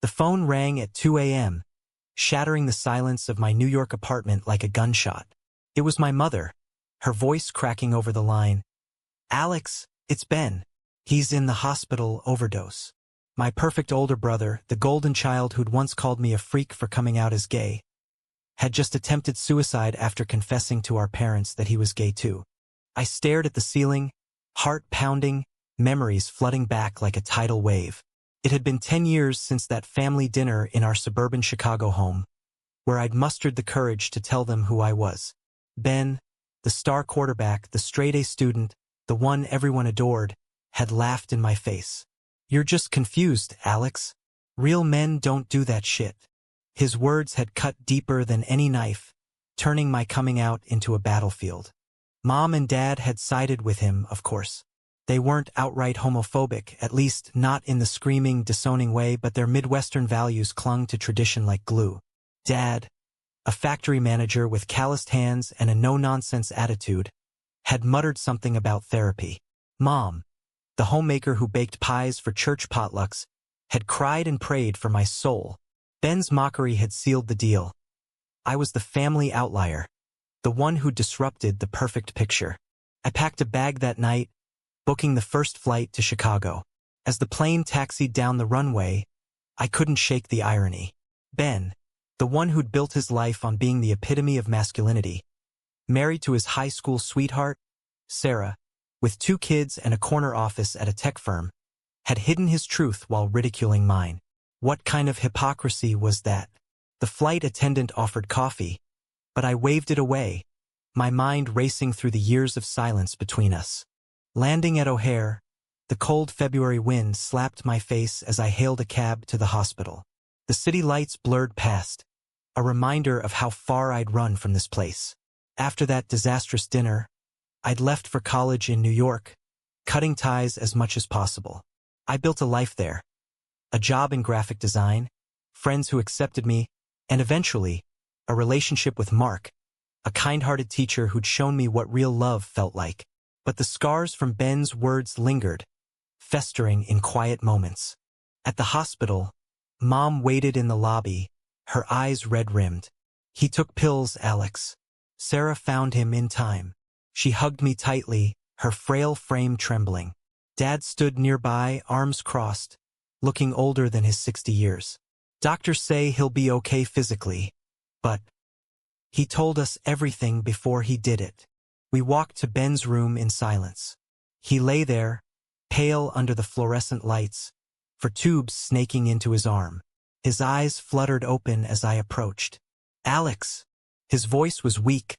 The phone rang at 2 a.m., shattering the silence of my New York apartment like a gunshot. It was my mother, her voice cracking over the line. "Alex, it's Ben. He's in the hospital, overdose." My perfect older brother, the golden child who'd once called me a freak for coming out as gay, had just attempted suicide after confessing to our parents that he was gay too. I stared at the ceiling, heart pounding, memories flooding back like a tidal wave. It had been 10 years since that family dinner in our suburban Chicago home, where I'd mustered the courage to tell them who I was. Ben, the star quarterback, the straight-A student, the one everyone adored, had laughed in my face. "You're just confused, Alex. Real men don't do that shit." His words had cut deeper than any knife, turning my coming out into a battlefield. Mom and Dad had sided with him, of course. They weren't outright homophobic, at least not in the screaming, disowning way, but their Midwestern values clung to tradition like glue. Dad, a factory manager with calloused hands and a no-nonsense attitude, had muttered something about therapy. Mom, the homemaker who baked pies for church potlucks, had cried and prayed for my soul. Ben's mockery had sealed the deal. I was the family outlier, the one who disrupted the perfect picture. I packed a bag that night, booking the first flight to Chicago. As the plane taxied down the runway, I couldn't shake the irony. Ben, the one who'd built his life on being the epitome of masculinity, married to his high school sweetheart, Sarah, with 2 kids and a corner office at a tech firm, had hidden his truth while ridiculing mine. What kind of hypocrisy was that? The flight attendant offered coffee, but I waved it away, my mind racing through the years of silence between us. Landing at O'Hare, the cold February wind slapped my face as I hailed a cab to the hospital. The city lights blurred past, a reminder of how far I'd run from this place. After that disastrous dinner, I'd left for college in New York, cutting ties as much as possible. I built a life there. A job in graphic design, friends who accepted me, and eventually, a relationship with Mark, a kind-hearted teacher who'd shown me what real love felt like. But the scars from Ben's words lingered, festering in quiet moments. At the hospital, Mom waited in the lobby, her eyes red-rimmed. "He took pills, Alex." Sarah found him in time. She hugged me tightly, her frail frame trembling. Dad stood nearby, arms crossed, looking older than his 60 years. "Doctors say he'll be okay physically, but..." He told us everything before he did it. We walked to Ben's room in silence. He lay there, pale under the fluorescent lights, for tubes snaking into his arm. His eyes fluttered open as I approached. "Alex." His voice was weak,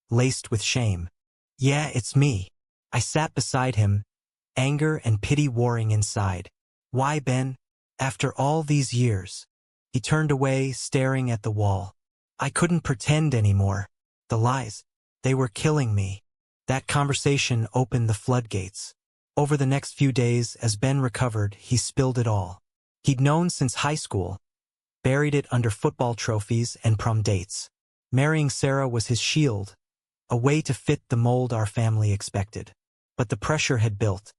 laced with shame. "Yeah, it's me." I sat beside him, anger and pity warring inside. "Why, Ben? After all these years?" He turned away, staring at the wall. I couldn't pretend anymore. The lies, they were killing me. That conversation opened the floodgates. Over the next few days, as Ben recovered, he spilled it all. He'd known since high school, buried it under football trophies and prom dates. Marrying Sarah was his shield, a way to fit the mold our family expected. But the pressure had built.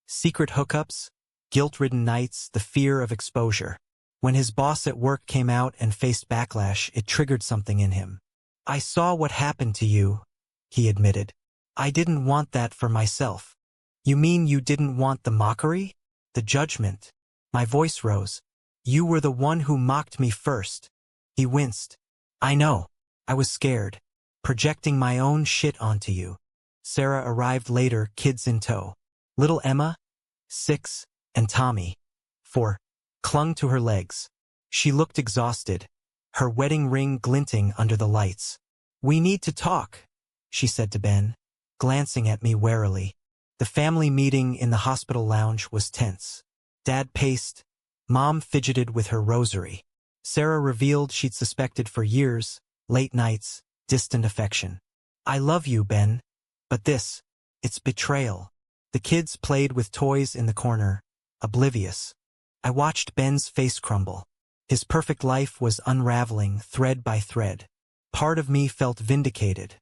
Secret hookups, guilt-ridden nights, the fear of exposure. When his boss at work came out and faced backlash, it triggered something in him. "I saw what happened to you," he admitted. "I didn't want that for myself." "You mean you didn't want the mockery? The judgment?" My voice rose. "You were the one who mocked me first." He winced. "I know. I was scared. Projecting my own shit onto you." Sarah arrived later, kids in tow. Little Emma, 6, and Tommy, 4, clung to her legs. She looked exhausted, her wedding ring glinting under the lights. "We need to talk," she said to Ben, glancing at me warily. The family meeting in the hospital lounge was tense. Dad paced. Mom fidgeted with her rosary. Sarah revealed she'd suspected for years, late nights, distant affection. "I love you, Ben. But this, it's betrayal." The kids played with toys in the corner, oblivious. I watched Ben's face crumble. His perfect life was unraveling thread by thread. Part of me felt vindicated.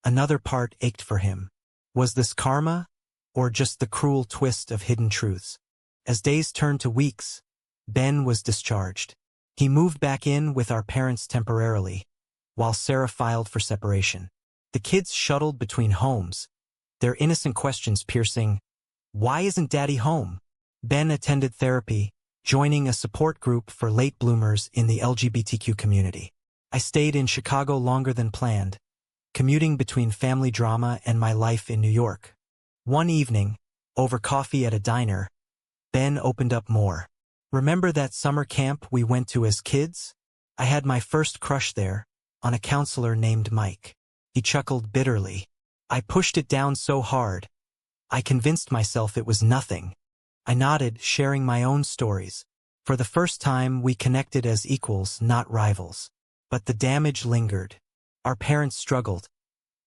Another part ached for him. Was this karma, or just the cruel twist of hidden truths? As days turned to weeks, Ben was discharged. He moved back in with our parents temporarily, while Sarah filed for separation. The kids shuttled between homes, their innocent questions piercing, "Why isn't Daddy home?" Ben attended therapy, joining a support group for late bloomers in the LGBTQ community. I stayed in Chicago longer than planned, commuting between family drama and my life in New York. One evening, over coffee at a diner, Ben opened up more. "Remember that summer camp we went to as kids? I had my first crush there, on a counselor named Mike." He chuckled bitterly. "I pushed it down so hard. I convinced myself it was nothing." I nodded, sharing my own stories. For the first time, we connected as equals, not rivals. But the damage lingered. Our parents struggled.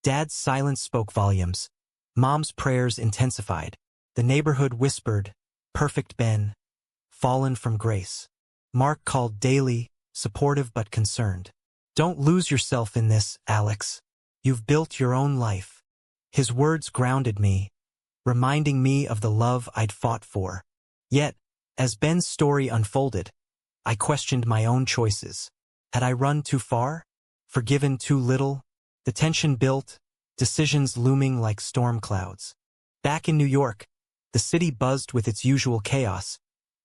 Dad's silence spoke volumes. Mom's prayers intensified. The neighborhood whispered, "Perfect Ben, fallen from grace." Mark called daily, supportive but concerned. "Don't lose yourself in this, Alex. You've built your own life." His words grounded me, reminding me of the love I'd fought for. Yet, as Ben's story unfolded, I questioned my own choices. Had I run too far? Forgiven too little? The tension built, decisions looming like storm clouds. Back in New York, the city buzzed with its usual chaos,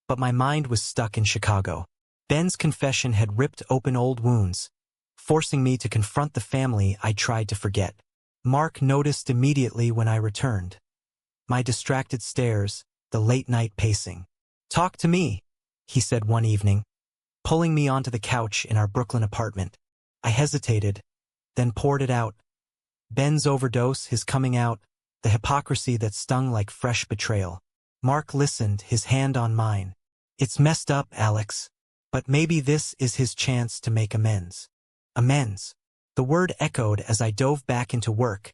but my mind was stuck in Chicago. Ben's confession had ripped open old wounds, forcing me to confront the family I tried to forget. Mark noticed immediately when I returned. My distracted stares, the late-night pacing. "Talk to me," he said one evening, pulling me onto the couch in our Brooklyn apartment. I hesitated, then poured it out. Ben's overdose, his coming out, the hypocrisy that stung like fresh betrayal. Mark listened, his hand on mine. "It's messed up, Alex, but maybe this is his chance to make amends." Amends. The word echoed as I dove back into work,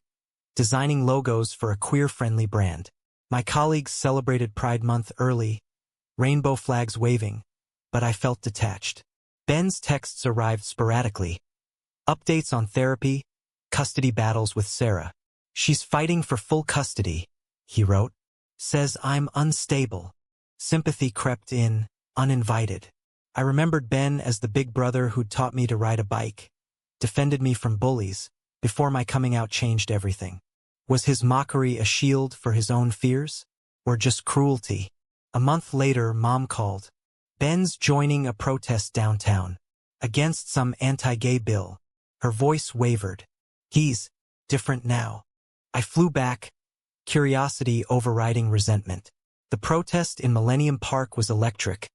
designing logos for a queer-friendly brand. My colleagues celebrated Pride Month early, rainbow flags waving, but I felt detached. Ben's texts arrived sporadically. Updates on therapy, custody battles with Sarah. "She's fighting for full custody," he wrote. "Says I'm unstable." Sympathy crept in, uninvited. I remembered Ben as the big brother who'd taught me to ride a bike, defended me from bullies, before my coming out changed everything. Was his mockery a shield for his own fears? Or just cruelty? A month later, Mom called. "Ben's joining a protest downtown, against some anti-gay bill." Her voice wavered. "He's different now." I flew back, curiosity overriding resentment. The protest in Millennium Park was electric.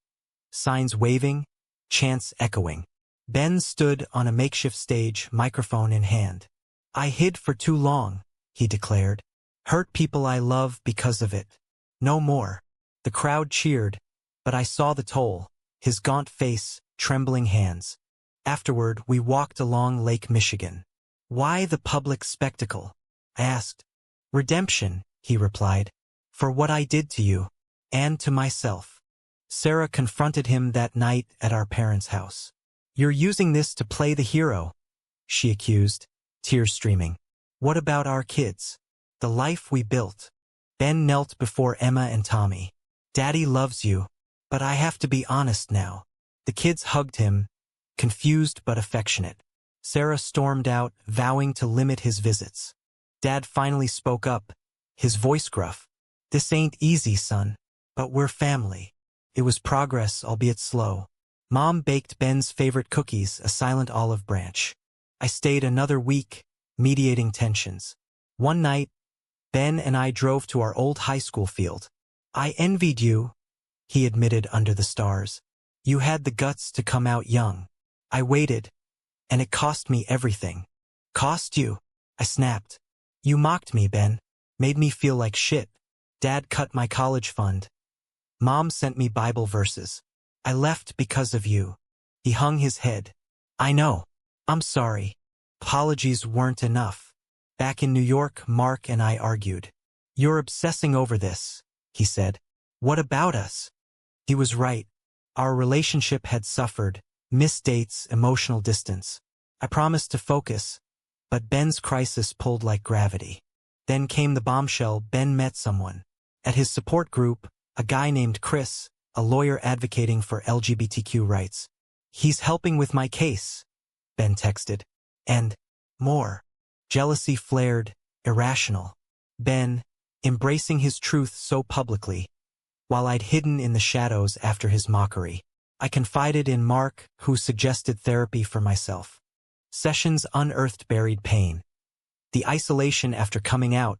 Signs waving, chants echoing. Ben stood on a makeshift stage, microphone in hand. "I hid for too long," he declared. "Hurt people I love because of it. No more." The crowd cheered, but I saw the toll, his gaunt face, trembling hands. Afterward, we walked along Lake Michigan. "Why the public spectacle?" I asked. "Redemption," he replied, "for what I did to you, and to myself." Sarah confronted him that night at our parents' house. "You're using this to play the hero," she accused, tears streaming. "What about our kids? The life we built?" Ben knelt before Emma and Tommy. "Daddy loves you, but I have to be honest now." The kids hugged him, confused but affectionate. Sarah stormed out, vowing to limit his visits. Dad finally spoke up, his voice gruff. "This ain't easy, son, but we're family." It was progress, albeit slow. Mom baked Ben's favorite cookies, a silent olive branch. I stayed another week, mediating tensions. One night, Ben and I drove to our old high school field. "I envied you," he admitted under the stars. "You had the guts to come out young." I waited, and it cost me everything. "Cost you?" I snapped. "You mocked me, Ben. Made me feel like shit. Dad cut my college fund. Mom sent me Bible verses. I left because of you." He hung his head. "I know. I'm sorry. Apologies weren't enough." Back in New York, Mark and I argued. "You're obsessing over this," he said. "What about us?" He was right. Our relationship had suffered, missed dates, emotional distance. I promised to focus, but Ben's crisis pulled like gravity. Then came the bombshell: Ben met someone. At his support group, a guy named Chris, a lawyer advocating for LGBTQ rights. He's helping with my case, Ben texted. And more. Jealousy flared, irrational. Ben, embracing his truth so publicly, while I'd hidden in the shadows after his mockery. I confided in Mark, who suggested therapy for myself. Sessions unearthed buried pain. The isolation after coming out,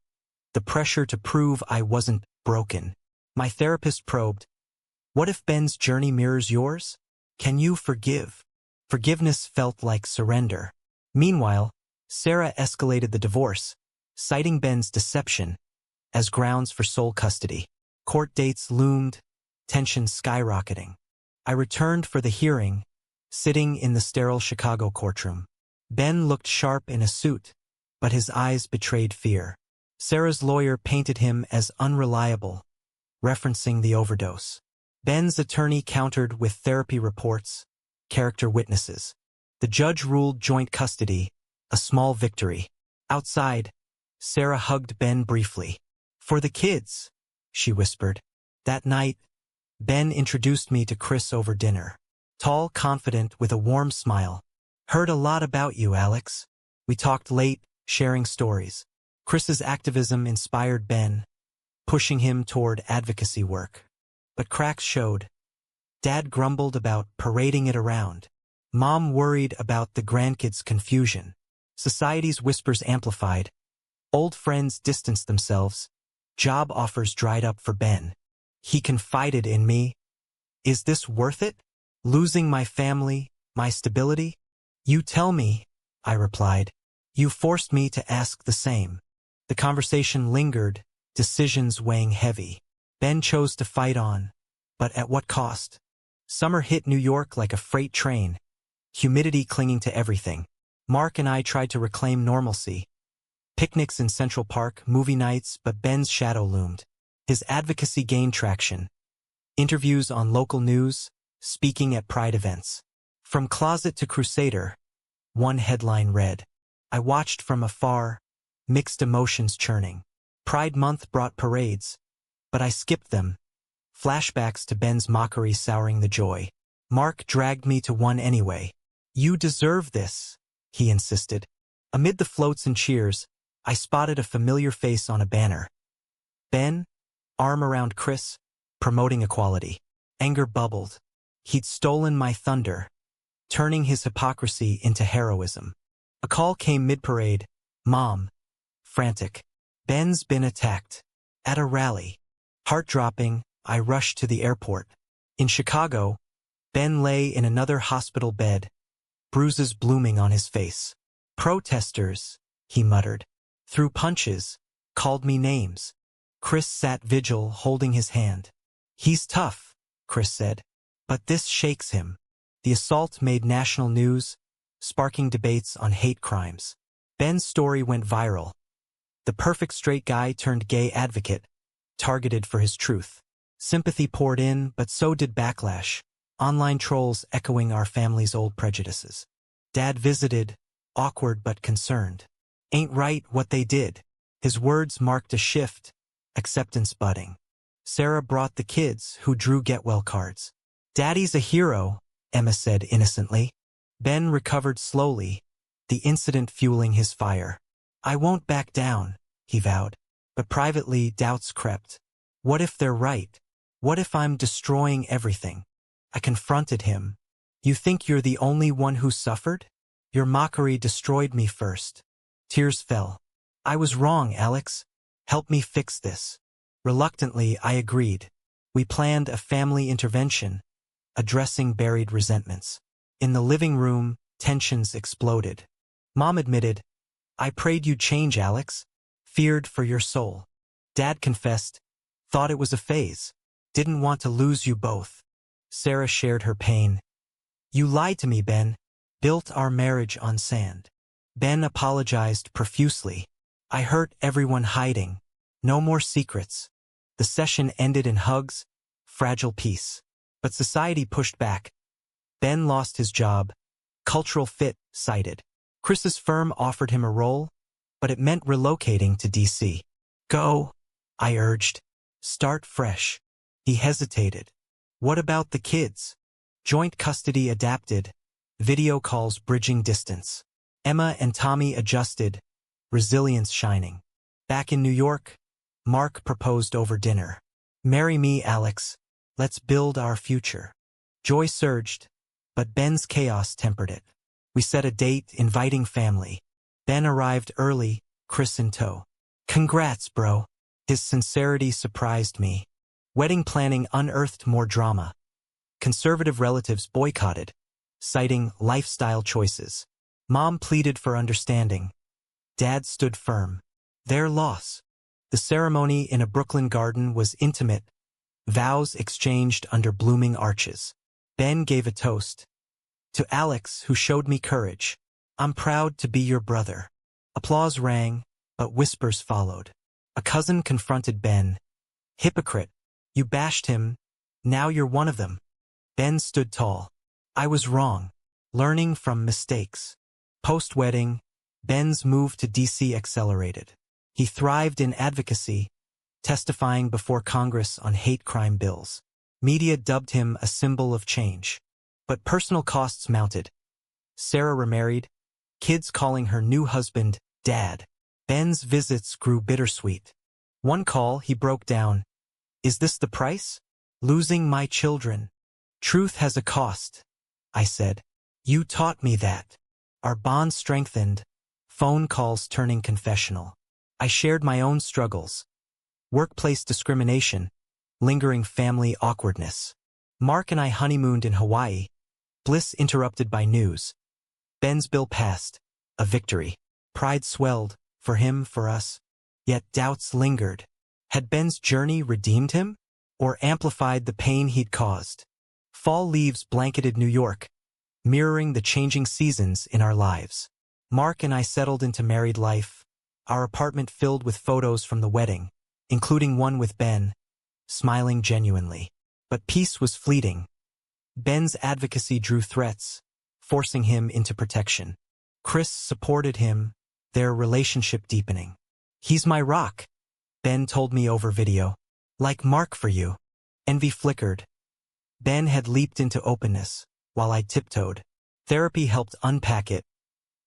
the pressure to prove I wasn't broken. My therapist probed, "What if Ben's journey mirrors yours? Can you forgive?" Forgiveness felt like surrender. Meanwhile, Sarah escalated the divorce, citing Ben's deception as grounds for sole custody. Court dates loomed, tension skyrocketing. I returned for the hearing, sitting in the sterile Chicago courtroom. Ben looked sharp in a suit, but his eyes betrayed fear. Sarah's lawyer painted him as unreliable, referencing the overdose. Ben's attorney countered with therapy reports, character witnesses. The judge ruled joint custody, a small victory. Outside, Sarah hugged Ben briefly. "For the kids," she whispered. That night, Ben introduced me to Chris over dinner. Tall, confident, with a warm smile. "Heard a lot about you, Alex." We talked late, sharing stories. Chris's activism inspired Ben, pushing him toward advocacy work. But cracks showed. Dad grumbled about parading it around. Mom worried about the grandkids' confusion. Society's whispers amplified. Old friends distanced themselves. Job offers dried up for Ben. He confided in me. "Is this worth it? Losing my family, my stability?" "You tell me," I replied. "You forced me to ask the same." The conversation lingered, decisions weighing heavy. Ben chose to fight on, but at what cost? Summer hit New York like a freight train, humidity clinging to everything. Mark and I tried to reclaim normalcy. Picnics in Central Park, movie nights, but Ben's shadow loomed. His advocacy gained traction. Interviews on local news, speaking at Pride events. From closet to crusader, one headline read. I watched from afar, mixed emotions churning. Pride Month brought parades, but I skipped them. Flashbacks to Ben's mockery souring the joy. Mark dragged me to one anyway. "You deserve this," he insisted. Amid the floats and cheers, I spotted a familiar face on a banner. Ben, arm around Chris, promoting equality. Anger bubbled. He'd stolen my thunder, turning his hypocrisy into heroism. A call came mid-parade. "Mom." Frantic. "Ben's been attacked." At a rally. Heart-dropping, I rushed to the airport. In Chicago, Ben lay in another hospital bed, bruises blooming on his face. "Protesters," he muttered. Threw punches, called me names. Chris sat vigil, holding his hand. "He's tough," Chris said, "but this shakes him." The assault made national news, sparking debates on hate crimes. Ben's story went viral. The perfect straight guy turned gay advocate, targeted for his truth. Sympathy poured in, but so did backlash. Online trolls echoing our family's old prejudices. Dad visited, awkward but concerned. "Ain't right what they did." His words marked a shift, acceptance budding. Sarah brought the kids, who drew get-well cards. "Daddy's a hero," Emma said innocently. Ben recovered slowly, the incident fueling his fire. "I won't back down," he vowed. But privately, doubts crept. What if they're right? What if I'm destroying everything? I confronted him. "You think you're the only one who suffered? Your mockery destroyed me first." Tears fell. "I was wrong, Alex. Help me fix this." Reluctantly, I agreed. We planned a family intervention, addressing buried resentments. In the living room, tensions exploded. Mom admitted, "I prayed you'd change, Alex. Feared for your soul." Dad confessed, "Thought it was a phase. Didn't want to lose you both." Sarah shared her pain. "You lied to me, Ben. Built our marriage on sand." Ben apologized profusely. "I hurt everyone hiding. No more secrets." The session ended in hugs, fragile peace. But society pushed back. Ben lost his job. Cultural fit cited. Chris's firm offered him a role, but it meant relocating to D.C. "Go," I urged. "Start fresh." He hesitated. What about the kids? Joint custody adapted. Video calls bridging distance. Emma and Tommy adjusted. Resilience shining. Back in New York, Mark proposed over dinner. Marry me, Alex. Let's build our future. Joy surged, but Ben's chaos tempered it. We set a date, inviting family. Ben arrived early, Chris in tow. Congrats, bro. His sincerity surprised me. Wedding planning unearthed more drama. Conservative relatives boycotted, citing lifestyle choices. Mom pleaded for understanding. Dad stood firm. Their loss. The ceremony in a Brooklyn garden was intimate, vows exchanged under blooming arches. Ben gave a toast. To Alex, who showed me courage. I'm proud to be your brother. Applause rang, but whispers followed. A cousin confronted Ben. Hypocrite. You bashed him. Now you're one of them. Ben stood tall. I was wrong. Learning from mistakes. Post-wedding, Ben's move to D.C. accelerated. He thrived in advocacy, testifying before Congress on hate crime bills. Media dubbed him a symbol of change. But personal costs mounted. Sarah remarried, kids calling her new husband Dad. Ben's visits grew bittersweet. One call, he broke down. Is this the price? Losing my children. Truth has a cost, I said. You taught me that. Our bond strengthened, phone calls turning confessional. I shared my own struggles. Workplace discrimination, lingering family awkwardness. Mark and I honeymooned in Hawaii, bliss interrupted by news. Ben's bill passed, a victory. Pride swelled, for him, for us. Yet doubts lingered. Had Ben's journey redeemed him, or amplified the pain he'd caused? Fall leaves blanketed New York, mirroring the changing seasons in our lives. Mark and I settled into married life, our apartment filled with photos from the wedding, including one with Ben, smiling genuinely. But peace was fleeting. Ben's advocacy drew threats, forcing him into protection. Chris supported him, their relationship deepening. He's my rock, Ben told me over video. Like Mark for you. Envy flickered. Ben had leaped into openness, while I tiptoed. Therapy helped unpack it.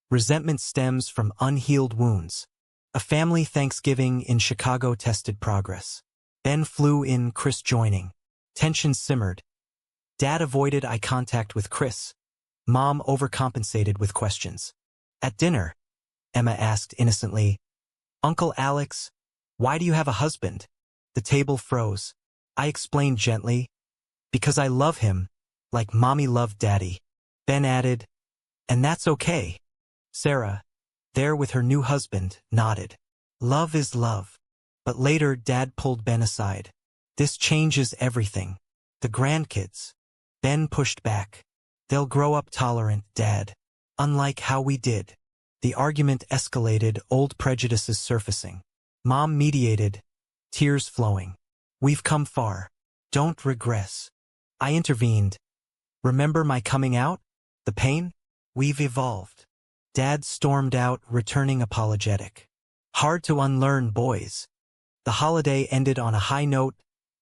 Resentment stems from unhealed wounds. A family Thanksgiving in Chicago tested progress. Ben flew in, Chris joining. Tension simmered. Dad avoided eye contact with Chris. Mom overcompensated with questions. At dinner, Emma asked innocently, Uncle Alex, why do you have a husband? The table froze. I explained gently, because I love him, like Mommy loved Daddy. Ben added, and that's okay. Sarah, there with her new husband, nodded. Love is love. But later Dad pulled Ben aside. This changes everything. The grandkids. Ben pushed back. They'll grow up tolerant, Dad. Unlike how we did. The argument escalated, old prejudices surfacing. Mom mediated, tears flowing. We've come far. Don't regress. I intervened. Remember my coming out? The pain? We've evolved. Dad stormed out, returning apologetic. Hard to unlearn, boys. The holiday ended on a high note,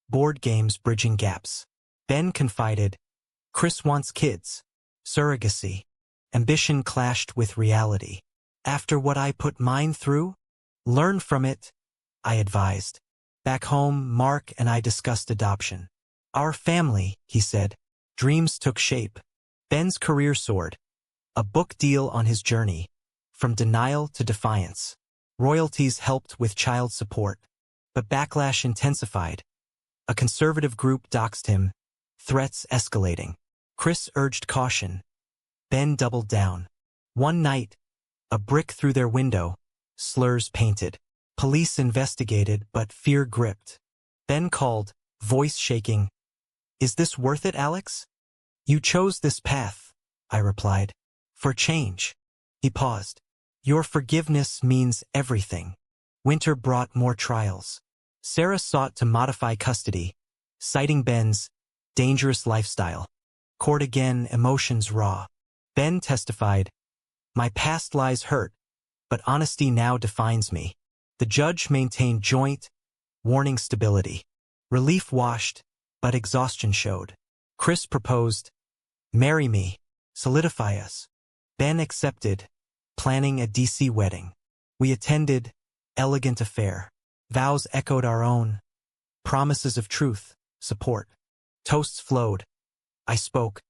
board games bridging gaps. Ben confided, Chris wants kids. Surrogacy. Ambition clashed with reality. After what I put mine through? Learn from it, I advised. Back home, Mark and I discussed adoption. Our family, he said. Dreams took shape. Ben's career soared. A book deal on his journey. From denial to defiance. Royalties helped with child support. But backlash intensified. A conservative group doxed him. Threats escalating. Chris urged caution. Ben doubled down. One night, a brick through their window. Slurs painted. Police investigated, but fear gripped. Ben called, voice shaking. Is this worth it, Alex? You chose this path, I replied. For change. He paused. Your forgiveness means everything. Winter brought more trials. Sarah sought to modify custody, citing Ben's dangerous lifestyle. Court again, emotions raw. Ben testified, my past lies hurt, but honesty now defines me. The judge maintained joint, warning stability. Relief washed, but exhaustion showed. Chris proposed, "Marry me, solidify us." Ben accepted, planning a DC wedding. We attended, elegant affair. Vows echoed our own, promises of truth, support. Toasts flowed. I spoke.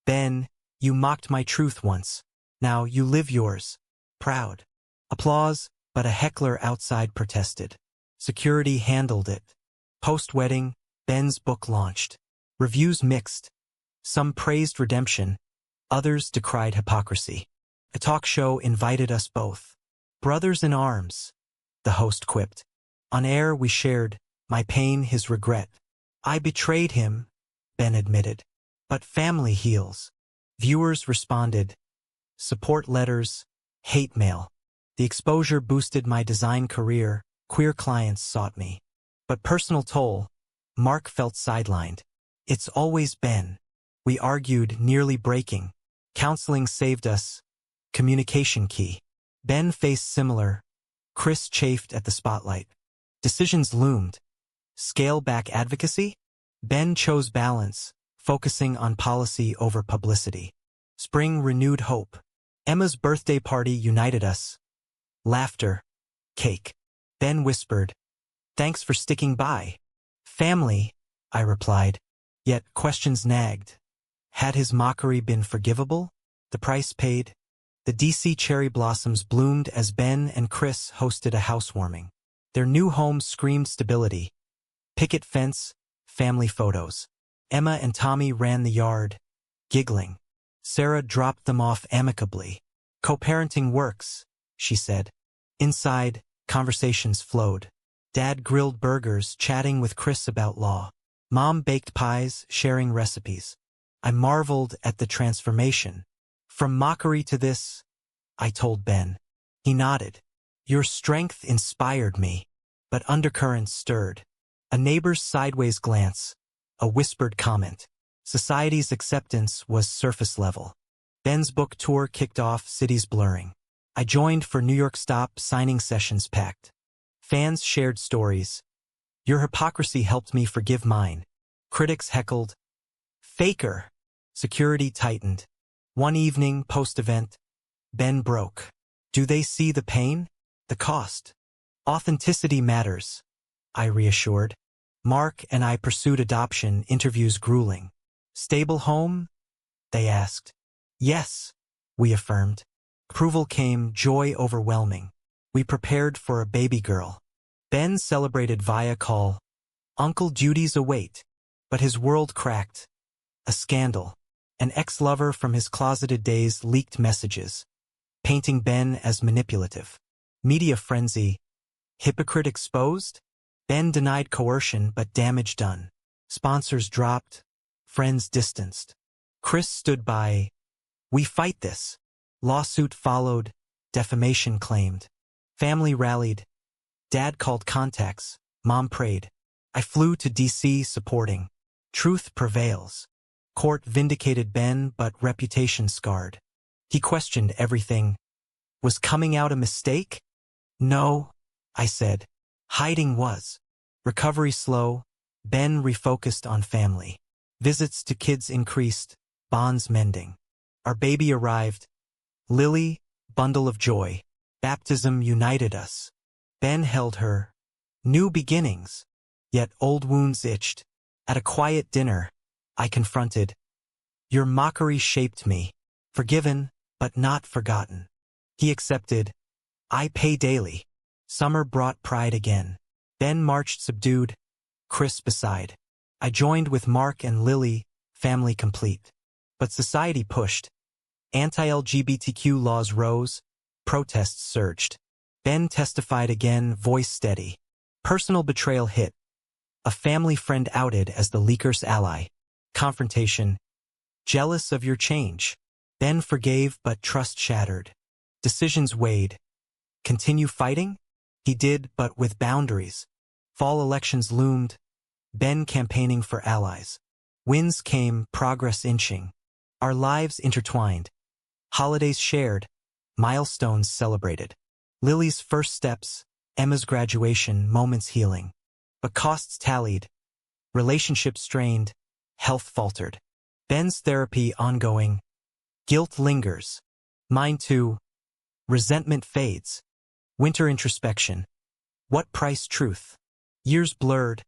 "Ben, you mocked my truth once. Now you live yours. Proud." Applause, but a heckler outside protested. Security handled it. Post-wedding, Ben's book launched. Reviews mixed. Some praised redemption, others decried hypocrisy. A talk show invited us both. "Brothers in arms," the host quipped. On air we shared, my pain, his regret. "I betrayed him," Ben admitted. "But family heals." Viewers responded. Support letters, hate mail. The exposure boosted my design career, queer clients sought me. But personal toll, Mark felt sidelined. "It's always Ben." We argued, nearly breaking. Counseling saved us. Communication key. Ben faced similar. Chris chafed at the spotlight. Decisions loomed. Scale back advocacy? Ben chose balance, focusing on policy over publicity. Spring renewed hope. Emma's birthday party united us. Laughter. Cake. Ben whispered, "Thanks for sticking by." "Family," I replied. Yet questions nagged. Had his mockery been forgivable? The price paid? The DC cherry blossoms bloomed as Ben and Chris hosted a housewarming. Their new home screamed stability. Picket fence, family photos. Emma and Tommy ran the yard, giggling. Sarah dropped them off amicably. "Co-parenting works," she said. Inside, conversations flowed. Dad grilled burgers, chatting with Chris about law. Mom baked pies, sharing recipes. I marveled at the transformation. "From mockery to this," I told Ben. He nodded. "Your strength inspired me." But undercurrents stirred. A neighbor's sideways glance, a whispered comment. Society's acceptance was surface level. Ben's book tour kicked off, cities blurring. I joined for New York stop, signing sessions packed. Fans shared stories. "Your hypocrisy helped me forgive mine." Critics heckled. "Faker." Security tightened. One evening, post-event, Ben broke. "Do they see the pain? The cost?" "Authenticity matters," I reassured. Mark and I pursued adoption, interviews grueling. "Stable home?" they asked. "Yes," we affirmed. Approval came, joy overwhelming. We prepared for a baby girl. Ben celebrated via call. Uncle duties await. But his world cracked. A scandal. An ex-lover from his closeted days leaked messages, painting Ben as manipulative. Media frenzy. Hypocrite exposed? Ben denied coercion, but damage done. Sponsors dropped. Friends distanced. Chris stood by. "We fight this." Lawsuit followed. Defamation claimed. Family rallied. Dad called contacts. Mom prayed. I flew to DC supporting. Truth prevails. Court vindicated Ben, but reputation scarred. He questioned everything. Was coming out a mistake? "No," I said. Hiding was. Recovery slow. Ben refocused on family. Visits to kids increased. Bonds mending. Our baby arrived. Lily, bundle of joy. Baptism united us. Ben held her. New beginnings. Yet old wounds itched. At a quiet dinner, I confronted. "Your mockery shaped me. Forgiven, but not forgotten." He accepted. I pay daily. Summer brought pride again. Ben marched subdued. Chris beside. I joined with Mark and Lily, family complete. But society pushed. Anti-LGBTQ laws rose. Protests surged. Ben testified again, voice steady. Personal betrayal hit. A family friend outed as the leaker's ally. Confrontation. Jealous of your change. Ben forgave, but trust shattered. Decisions weighed. Continue fighting? He did, but with boundaries. Fall elections loomed. Ben campaigning for allies. Wins came, progress inching. Our lives intertwined. Holidays shared. Milestones celebrated. Lily's first steps, Emma's graduation, moments healing. But costs tallied. Relationships strained. Health faltered. Ben's therapy ongoing. Guilt lingers. Mine too. Resentment fades. Winter introspection. What price truth? Years blurred.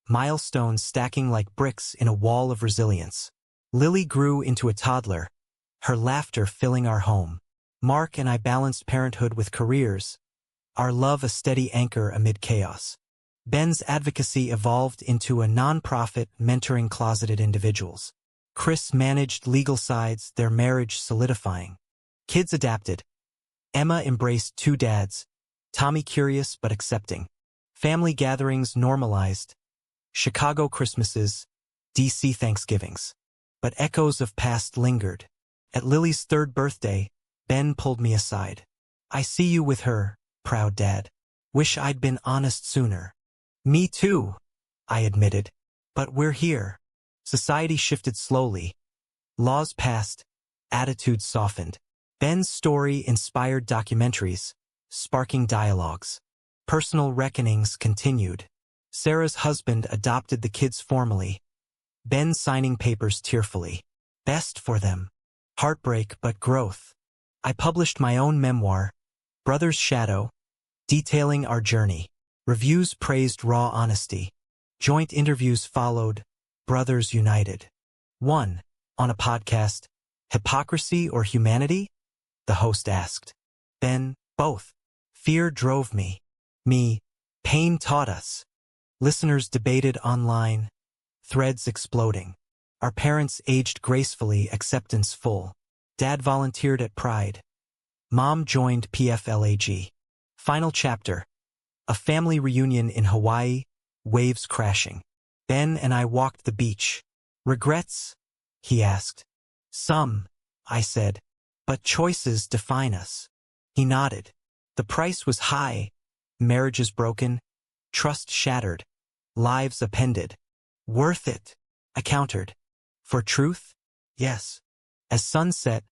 Milestones stacking like bricks in a wall of resilience. Lily grew into a toddler, her laughter filling our home. Mark and I balanced parenthood with careers, our love a steady anchor amid chaos. Ben's advocacy evolved into a non-profit mentoring closeted individuals. Chris managed legal sides, their marriage solidifying. Kids adapted. Emma embraced two dads, Tommy curious but accepting. Family gatherings normalized. Chicago Christmases, DC Thanksgivings. But echoes of past lingered. At Lily's 3rd birthday, Ben pulled me aside. I see you with her, proud dad. Wish I'd been honest sooner. Me too, I admitted. But we're here. Society shifted slowly. Laws passed. Attitudes softened. Ben's story inspired documentaries, sparking dialogues. Personal reckonings continued. Sarah's husband adopted the kids formally. Ben signing papers tearfully. Best for them. Heartbreak but growth. I published my own memoir, Brother's Shadow, detailing our journey. Reviews praised raw honesty. Joint interviews followed, Brothers United. 1. On a podcast, Hypocrisy or Humanity? The host asked. Ben, both. Fear drove me. Me, pain taught us. Listeners debated online, threads exploding. Our parents aged gracefully, acceptance full. Dad volunteered at Pride. Mom joined PFLAG. Final chapter. A family reunion in Hawaii, waves crashing. Ben and I walked the beach. Regrets? He asked. Some, I said. But choices define us. He nodded. The price was high. Marriages broken. Trust shattered. Lives appended. Worth it, I countered. For truth? Yes. As sun set,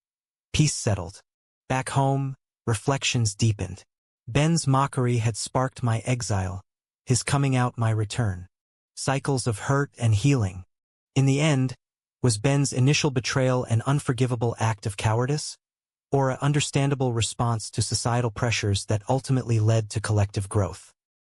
peace settled. Back home, reflections deepened. Ben's mockery had sparked my exile, his coming out my return. Cycles of hurt and healing. In the end, was Ben's initial betrayal an unforgivable act of cowardice, or an understandable response to societal pressures that ultimately led to collective growth?